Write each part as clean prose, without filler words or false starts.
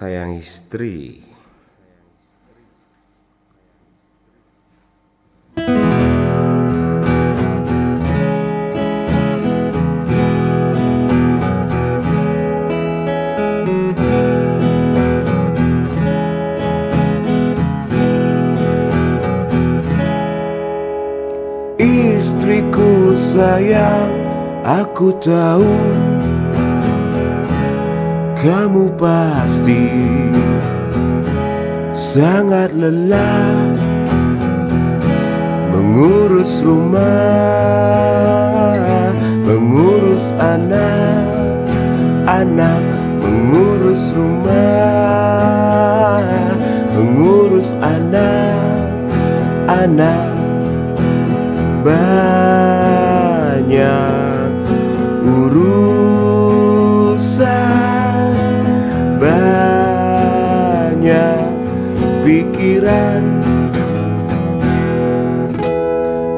sayang istri. Istriku sayang, aku tahu kamu pasti sangat lelah mengurus rumah, mengurus anak-anak, mengurus rumah, mengurus anak-anak. Banyak urusan, banyak pikiran,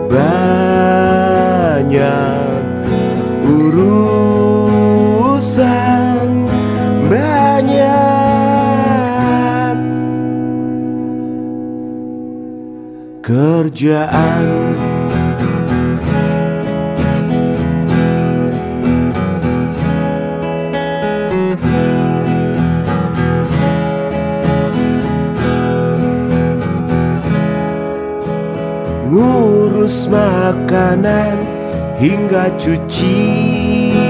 banyak urusan, banyak kerjaan. Ngurus makanan hingga cucian,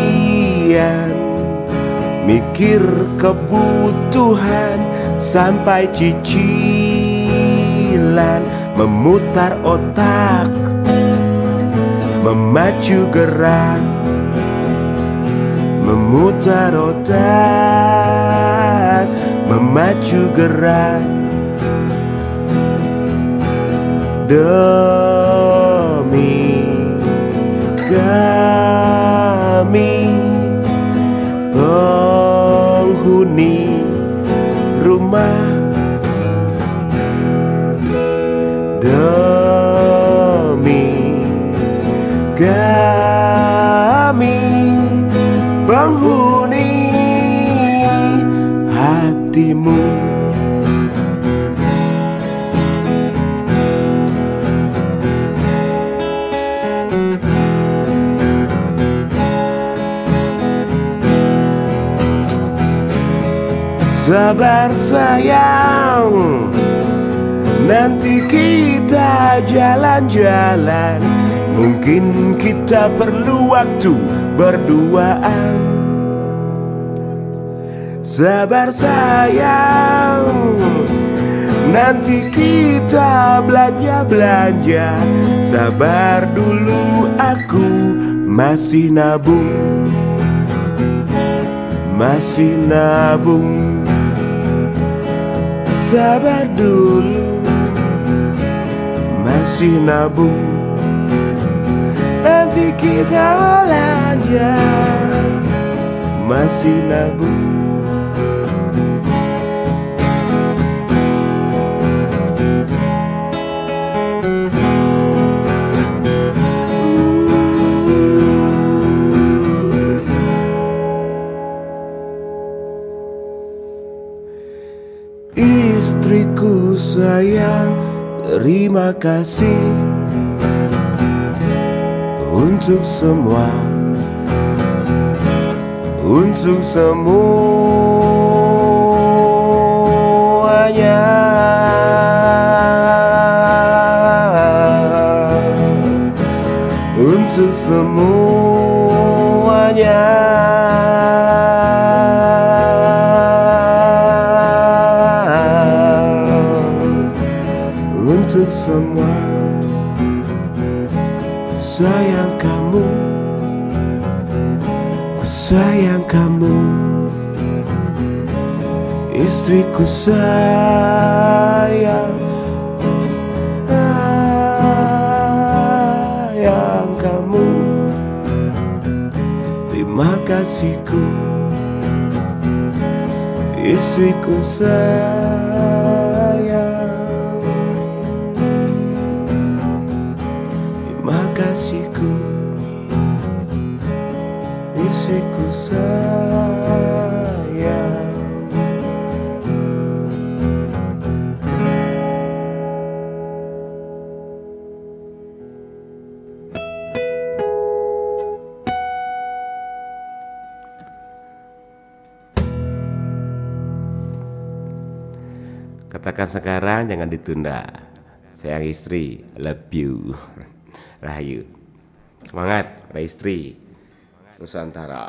mikir kebutuhan sampai cicilan, memutar otak, memacu gerak, memutar otak, memacu gerak. Demi kami penghuni rumah, demi kami penghuni hatimu. Sabar sayang, nanti kita jalan-jalan. Mungkin kita perlu waktu berduaan. Sabar sayang, nanti kita belanja-belanja. Sabar dulu, aku masih nabung, masih nabung. Sabar dulu, masih nabung. Nanti kita belanja, masih nabung. Istriku sayang, terima kasih untuk semua, untuk semuanya, untuk semuanya. Untuk semua, sayang kamu, ku sayang kamu. Istriku sayang, sayang kamu. Terima kasihku, istriku sayang. Kasihku, istriku sayang. Katakan sekarang, jangan ditunda. Sayang istri, love you. Rahayu. Semangat, para istri Nusantara.